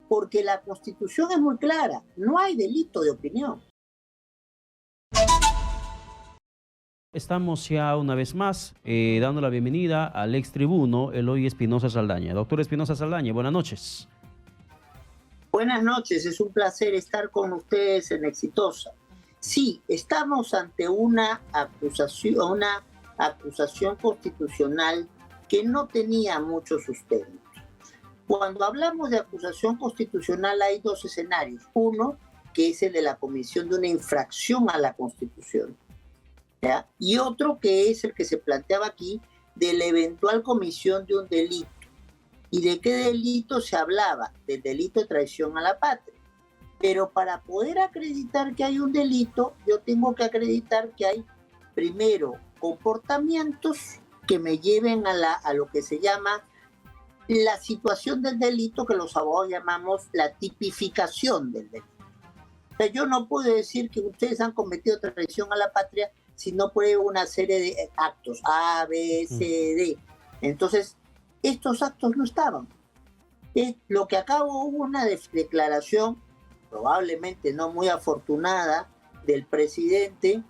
porque la Constitución es muy clara, no hay delito de opinión. Estamos ya una vez más dando la bienvenida al ex tribuno Eloy Espinosa Saldaña. Doctor Espinosa Saldaña, buenas noches. Buenas noches, es un placer estar con ustedes en Exitosa. Sí, estamos ante una acusación constitucional que no tenía mucho sustento. Cuando hablamos de acusación constitucional hay dos escenarios. Uno, que es el de la comisión de una infracción a la Constitución, ¿ya? Y otro que es el que se planteaba aquí de la eventual comisión de un delito. ¿Y de qué delito se hablaba? Del delito de traición a la patria. Pero para poder acreditar que hay un delito, yo tengo que acreditar que hay, primero, comportamientos que me lleven a lo que se llama la situación del delito, que los abogados llamamos la tipificación del delito. O sea, yo no puedo decir que ustedes han cometido traición a la patria si no pruebo una serie de actos, A, B, C, D. Entonces, estos actos no estaban. Lo que acabo hubo una declaración, probablemente no muy afortunada, del presidente,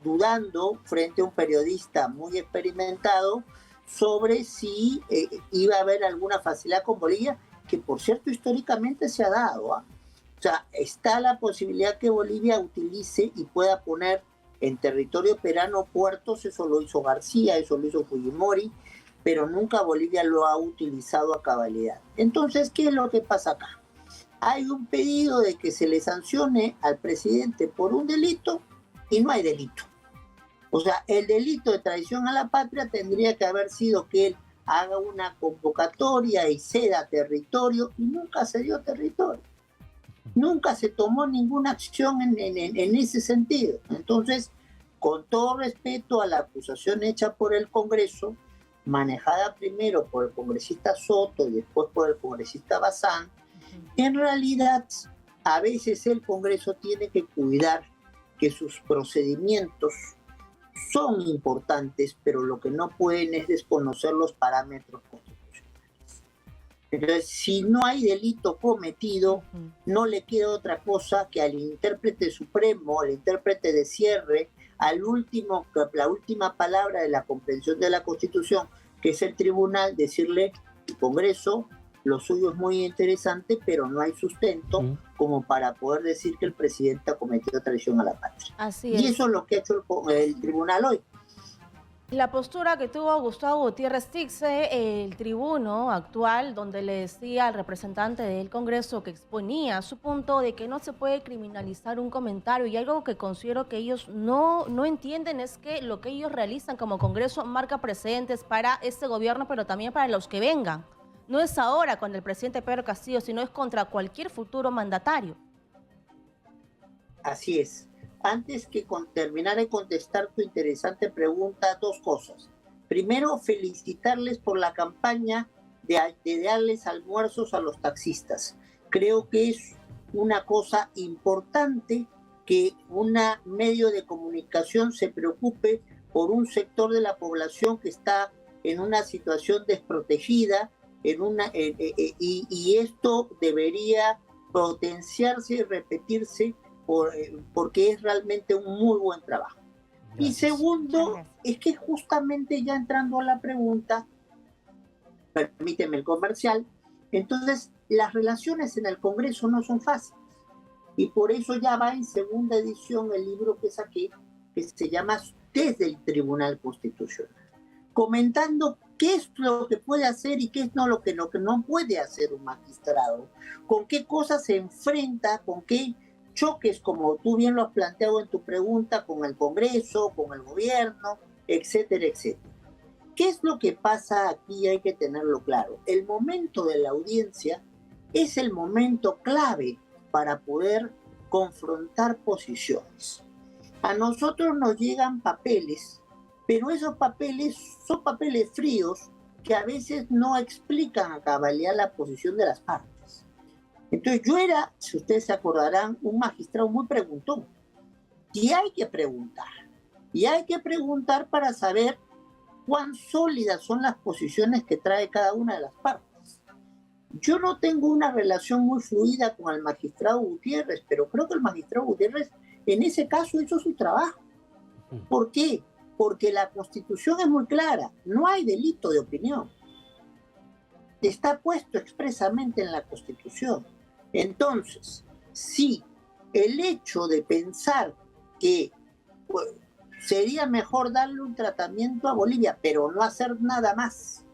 dudando frente a un periodista muy experimentado sobre si iba a haber alguna facilidad con Bolivia, que por cierto históricamente se ha dado. O sea, está la posibilidad que Bolivia utilice y pueda poner en territorio peruano puertos, eso lo hizo García, eso lo hizo Fujimori, pero nunca Bolivia lo ha utilizado a cabalidad. Entonces, ¿qué es lo que pasa acá? Hay un pedido de que se le sancione al presidente por un delito y no hay delito. O sea, el delito de traición a la patria tendría que haber sido que él haga una convocatoria y ceda territorio, y nunca se dio territorio. Nunca se tomó ninguna acción en ese sentido. Entonces, con todo respeto a la acusación hecha por el Congreso, manejada primero por el congresista Soto y después por el congresista Bazán, en realidad a veces el Congreso tiene que cuidar que sus procedimientos son importantes, pero lo que no pueden es desconocer los parámetros constitucionales. Entonces, si no hay delito cometido, no le queda otra cosa que al intérprete supremo, al intérprete de cierre, la última palabra de la comprensión de la Constitución, que es el tribunal, decirle al Congreso, lo suyo es muy interesante, pero no hay sustento como para poder decir que el presidente ha cometido traición a la patria. Así y es. eso es lo que ha hecho el tribunal hoy. La postura que tuvo Gustavo Gutiérrez Tixe, el tribuno actual, donde le decía al representante del Congreso que exponía su punto de que no se puede criminalizar un comentario, y algo que considero que ellos no entienden es que lo que ellos realizan como Congreso marca precedentes para este gobierno, pero también para los que vengan. No es ahora con el presidente Pedro Castillo, sino es contra cualquier futuro mandatario. Así es. Antes que terminar de contestar tu interesante pregunta, dos cosas. Primero, felicitarles por la campaña de darles almuerzos a los taxistas. Creo que es una cosa importante que un medio de comunicación se preocupe por un sector de la población que está en una situación desprotegida, y esto debería potenciarse y repetirse porque es realmente un muy buen trabajo. Gracias. Y segundo, es que justamente ya entrando a la pregunta, permíteme el comercial, entonces las relaciones en el Congreso no son fáciles, y por eso ya va en segunda edición el libro que saqué, que se llama Desde el Tribunal Constitucional, comentando qué es lo que puede hacer y qué es lo que no puede hacer un magistrado, con qué cosas se enfrenta, con qué choques, como tú bien lo has planteado en tu pregunta, con el Congreso, con el gobierno, etcétera, etcétera. ¿Qué es lo que pasa aquí? Hay que tenerlo claro. El momento de la audiencia es el momento clave para poder confrontar posiciones. A nosotros nos llegan papeles, pero esos papeles son papeles fríos que a veces no explican a cabalidad la posición de las partes. Entonces yo era, si ustedes se acordarán, un magistrado muy preguntón. Y hay que preguntar para saber cuán sólidas son las posiciones que trae cada una de las partes. Yo no tengo una relación muy fluida con el magistrado Gutiérrez, pero creo que el magistrado Gutiérrez en ese caso hizo su trabajo. ¿Por qué? Porque la Constitución es muy clara, no hay delito de opinión. Está puesto expresamente en la Constitución. Entonces, si el hecho de pensar que pues, sería mejor darle un tratamiento a Bolivia, pero no hacer nada más,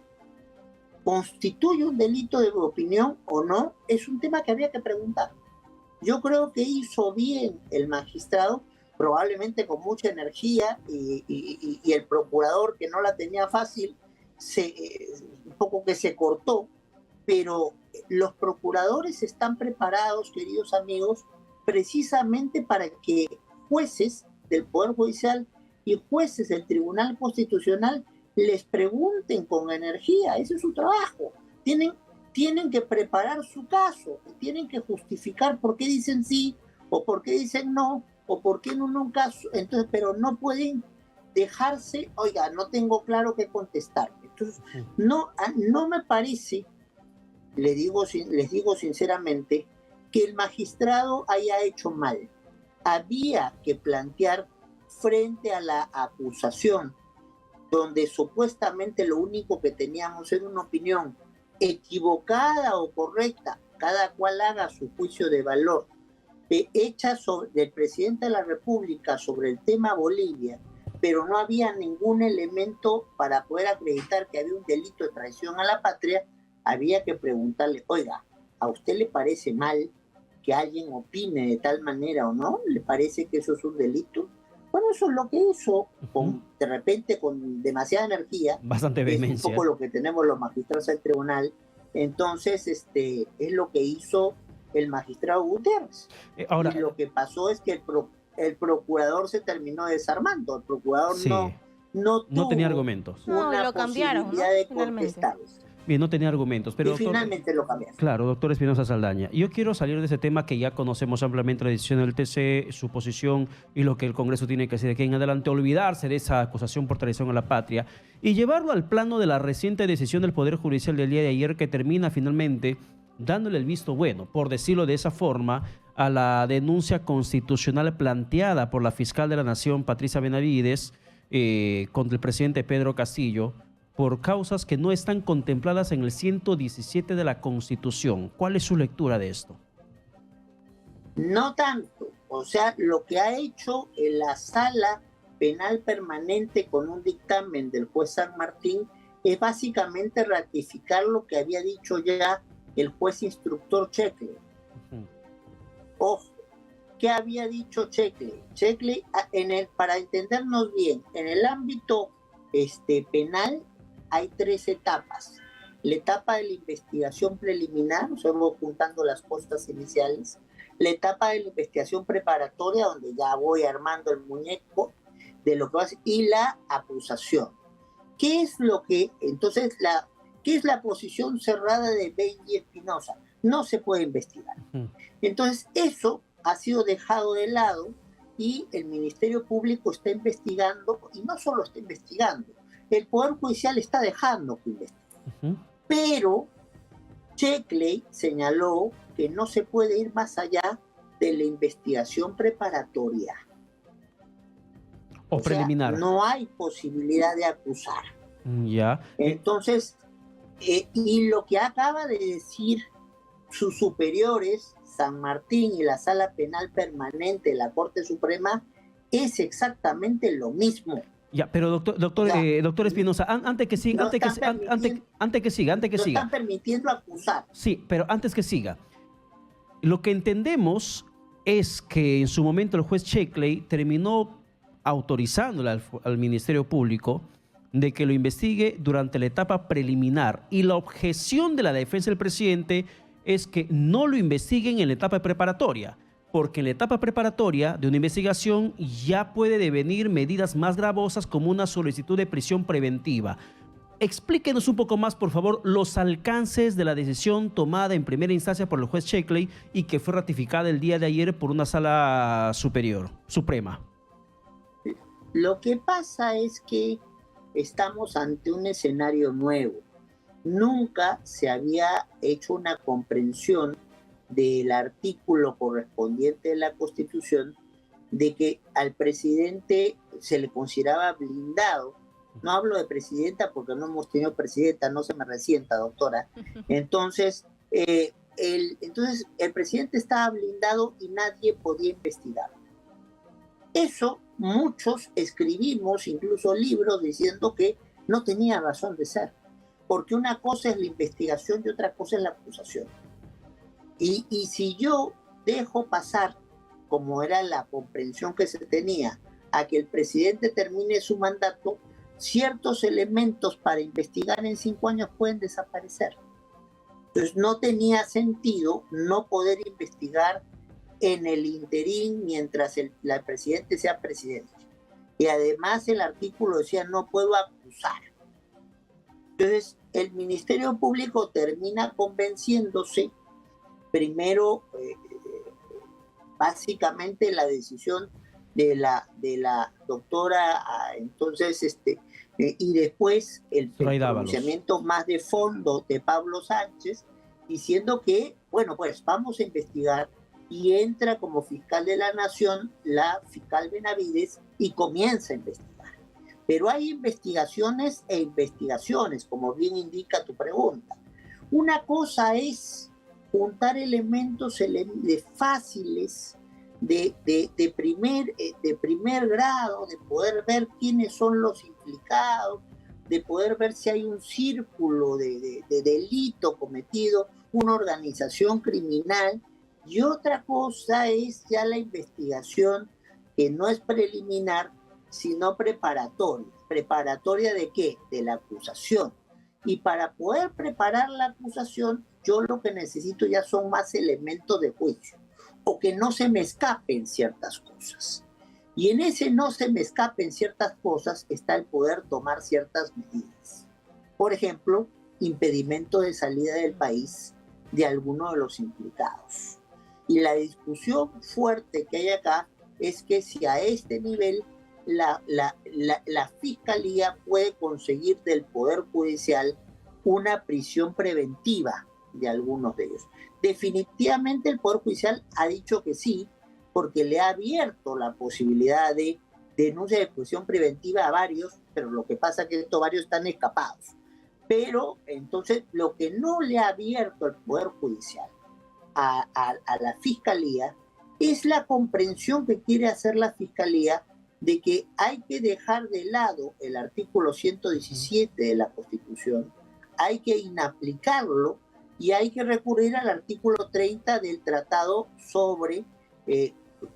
¿constituye un delito de opinión o no? Es un tema que había que preguntar. Yo creo que hizo bien el magistrado, probablemente con mucha energía, y el procurador, que no la tenía fácil, un poco que se cortó, pero los procuradores están preparados, queridos amigos, precisamente para que jueces del Poder Judicial y jueces del Tribunal Constitucional les pregunten con energía. Ese es su trabajo. Tienen que preparar su caso, tienen que justificar por qué dicen sí o por qué dicen no o por qué en un caso. Entonces, pero no pueden dejarse, oiga, no tengo claro qué contestar. Entonces, no me parece, les digo sinceramente, que el magistrado haya hecho mal. Había que plantear frente a la acusación, donde supuestamente lo único que teníamos era una opinión equivocada o correcta, cada cual haga su juicio de valor, hecha del presidente de la República sobre el tema Bolivia, pero no había ningún elemento para poder acreditar que había un delito de traición a la patria. Había que preguntarle, oiga, ¿a usted le parece mal que alguien opine de tal manera o no? ¿Le parece que eso es un delito? Bueno, eso es lo que hizo, de repente con demasiada energía. Bastante vehemencia. Es un poco lo que tenemos los magistrados del tribunal. Entonces, es lo que hizo el magistrado Gutiérrez. Ahora, y lo que pasó es que el procurador se terminó desarmando. El procurador sí, no tenía argumentos. Una lo cambiaron, posibilidad de contestarles. Bien, no tenía argumentos, pero y finalmente lo cambiaron. Claro, doctor Espinosa Saldaña. Yo quiero salir de ese tema que ya conocemos ampliamente, la decisión del TC, su posición y lo que el Congreso tiene que hacer de aquí en adelante, olvidarse de esa acusación por traición a la patria y llevarlo al plano de la reciente decisión del Poder Judicial del día de ayer, que termina finalmente dándole el visto bueno, por decirlo de esa forma, a la denuncia constitucional planteada por la fiscal de la Nación, Patricia Benavides, contra el presidente Pedro Castillo, por causas que no están contempladas en el 117 de la Constitución. ¿Cuál es su lectura de esto? No tanto. O sea, lo que ha hecho en la Sala Penal Permanente con un dictamen del juez San Martín es básicamente ratificar lo que había dicho ya el juez instructor Checkley. Ojo, ¿qué había dicho Checkley? Checkley, para entendernos bien, en el ámbito penal hay 3 etapas. La etapa de la investigación preliminar, o sea, juntando las costas iniciales. La etapa de la investigación preparatoria, donde ya voy armando el muñeco de lo que va a ser, y la acusación. ¿Qué es lo que, entonces, qué es la posición cerrada de Benji Espinosa? No se puede investigar. Entonces, eso ha sido dejado de lado y el Ministerio Público está investigando, y no solo está investigando, el Poder Judicial está dejando que investigue. Pero Checkley señaló que no se puede ir más allá de la investigación preparatoria. O preliminar. Sea, no hay posibilidad de acusar. Ya. Entonces, y lo que acaba de decir sus superiores, San Martín y la Sala Penal Permanente de la Corte Suprema, es exactamente lo mismo. Ya, pero doctor Espinosa, antes que siga, antes que siga. Están permitiendo acusar. Sí, pero antes que siga. Lo que entendemos es que en su momento el juez Checkley terminó autorizándole al Ministerio Público de que lo investigue durante la etapa preliminar, y la objeción de la defensa del presidente es que no lo investiguen en la etapa preparatoria, porque en la etapa preparatoria de una investigación ya puede devenir medidas más gravosas como una solicitud de prisión preventiva. Explíquenos un poco más, por favor, los alcances de la decisión tomada en primera instancia por el juez Checkley y que fue ratificada el día de ayer por una sala suprema. Lo que pasa es que estamos ante un escenario nuevo. nunca se había hecho una comprensión del artículo correspondiente de la Constitución de que al presidente se le consideraba blindado. No hablo de presidenta porque no hemos tenido presidenta, no se me resienta, doctora. Entonces, el presidente estaba blindado y nadie podía investigar. Eso muchos escribimos incluso libros diciendo que no tenía razón de ser, porque una cosa es la investigación y otra cosa es la acusación. Y si yo dejo pasar, como era la comprensión que se tenía, a que el presidente termine su mandato, ciertos elementos para investigar en 5 años pueden desaparecer. Entonces no tenía sentido no poder investigar en el interín mientras el presidente sea presidente. Y además el artículo decía no puedo acusar. Entonces el Ministerio Público termina convenciéndose, primero básicamente la decisión de la doctora, entonces y después el pronunciamiento más de fondo de Pablo Sánchez, diciendo que, bueno, pues vamos a investigar, y entra como fiscal de la Nación la fiscal Benavides y comienza a investigar. Pero hay investigaciones e investigaciones, como bien indica tu pregunta. Una cosa es juntar elementos fáciles de primer grado, de poder ver quiénes son los implicados, de poder ver si hay un círculo de delito cometido, una organización criminal, y otra cosa es ya la investigación que no es preliminar, sino preparatoria. ¿Preparatoria de qué? De la acusación. Y para poder preparar la acusación, yo lo que necesito ya son más elementos de juicio, o que no se me escapen ciertas cosas. Y en ese no se me escapen ciertas cosas está el poder tomar ciertas medidas. Por ejemplo, impedimento de salida del país de alguno de los implicados. Y la discusión fuerte que hay acá es que si a este nivel la Fiscalía puede conseguir del Poder Judicial una prisión preventiva de algunos de ellos. Definitivamente el Poder Judicial ha dicho que sí, porque le ha abierto la posibilidad de denuncia de prisión preventiva a varios, pero lo que pasa es que estos varios están escapados. Pero entonces lo que no le ha abierto el Poder Judicial a la Fiscalía es la comprensión que quiere hacer la Fiscalía de que hay que dejar de lado el artículo 117 de la Constitución, hay que inaplicarlo y hay que recurrir al artículo 30 del Tratado sobre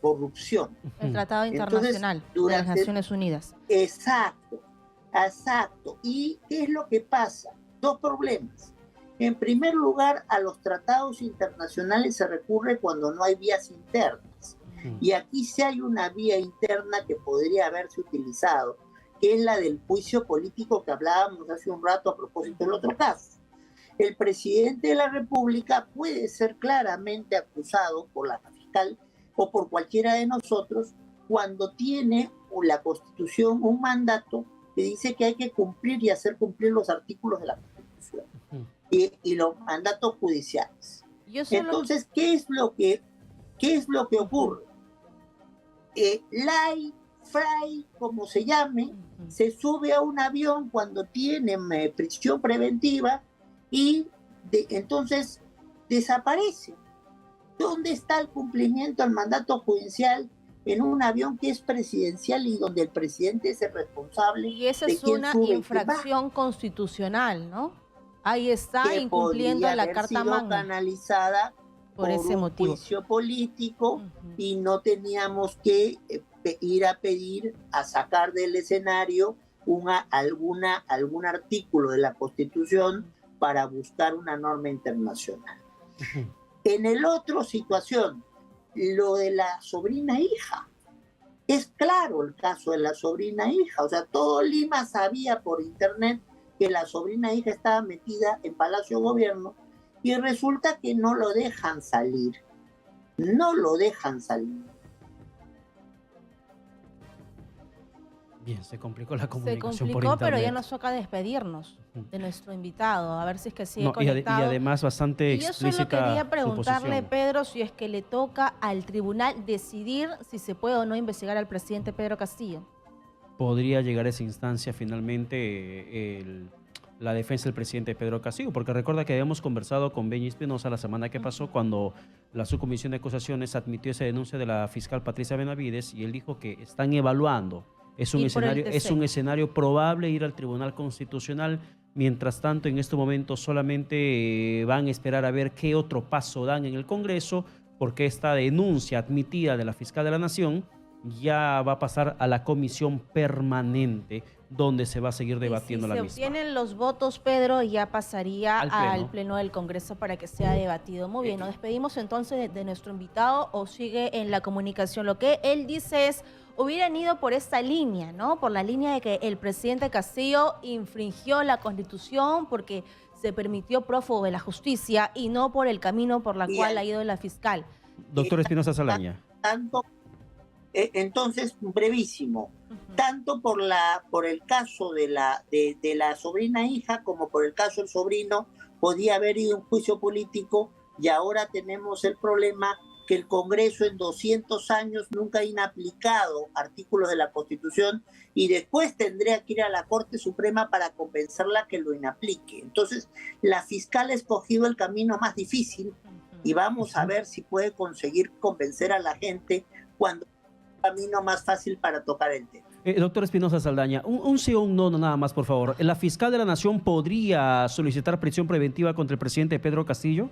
corrupción. El Tratado Internacional. Entonces, de las Naciones Unidas. Exacto. ¿Y qué es lo que pasa? 2 problemas. En primer lugar, a los tratados internacionales se recurre cuando no hay vías internas. Y aquí sí hay una vía interna que podría haberse utilizado, que es la del juicio político que hablábamos hace un rato a propósito del otro caso. El presidente de la República puede ser claramente acusado por la fiscal o por cualquiera de nosotros cuando tiene la Constitución un mandato que dice que hay que cumplir y hacer cumplir los artículos de la Constitución y los mandatos judiciales. Entonces, ¿qué es lo que ocurre? Lai, Fray, como se llame, se sube a un avión cuando tiene prisión preventiva y entonces desaparece. ¿Dónde está el cumplimiento del mandato judicial en un avión que es presidencial y donde el presidente es el responsable? Y esa es una infracción constitucional, ¿no? Ahí está incumpliendo la Carta Magna. Canalizada por ese motivo. Juicio político y no teníamos que ir a pedir a sacar del escenario algún artículo de la Constitución para buscar una norma internacional. En el otro situación, lo de la sobrina hija. Es claro el caso de la sobrina hija. O sea, todo Lima sabía por internet que la sobrina hija estaba metida en Palacio de Gobierno y resulta que no lo dejan salir. No lo dejan salir. Bien, se complicó la Se comunicación por complicó, pero internet. ya nos toca despedirnos de nuestro invitado, a ver si es que sigue No, y conectado. además bastante Y yo solo explícita quería su preguntarle, posición. Pedro, si es que le toca al tribunal decidir si se puede o no investigar al presidente Pedro Castillo. Podría llegar a esa instancia finalmente la defensa del presidente Pedro Castillo, porque recuerda que habíamos conversado con Benny Espinosa la semana que pasó cuando la subcomisión de acusaciones admitió esa denuncia de la fiscal Patricia Benavides y él dijo que están evaluando. Es un, Y por el escenario, es TC. un escenario probable ir al Tribunal Constitucional. Mientras tanto, en este momento solamente van a esperar a ver qué otro paso dan en el Congreso, porque esta denuncia admitida de la fiscal de la Nación ya va a pasar a la comisión permanente, donde se va a seguir debatiendo la Y si misma. se obtienen los votos, Pedro, ya pasaría Al al Pleno. pleno del Congreso para que sea debatido. Muy bien, nos despedimos entonces de nuestro invitado o sigue en la comunicación. Lo que él dice es, hubieran ido por esta línea, ¿no? Por la línea de que el presidente Castillo infringió la Constitución porque se permitió prófugo de la justicia y no por el camino por la cual ha ido la fiscal. Doctor Espinosa Salaña. Tanto, entonces, brevísimo, tanto por el caso de la sobrina hija como por el caso del sobrino, podía haber ido un juicio político y ahora tenemos el problema que el Congreso en 200 años nunca ha inaplicado artículos de la Constitución y después tendría que ir a la Corte Suprema para convencerla que lo inaplique. Entonces, la fiscal ha escogido el camino más difícil y vamos a ver si puede conseguir convencer a la gente cuando es el camino más fácil para tocar el tema. Doctor Espinosa Saldaña, un sí o un no nada más, por favor. ¿La fiscal de la Nación podría solicitar prisión preventiva contra el presidente Pedro Castillo?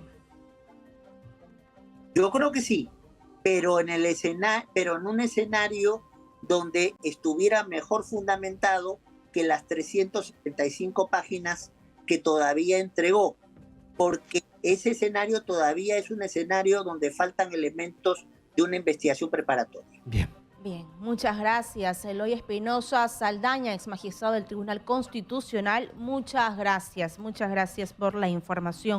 Yo creo que sí, pero en un escenario donde estuviera mejor fundamentado que las 375 páginas que todavía entregó, porque ese escenario todavía es un escenario donde faltan elementos de una investigación preparatoria. Bien. Bien, muchas gracias. Eloy Espinosa Saldaña, ex magistrado del Tribunal Constitucional. Muchas gracias por la información.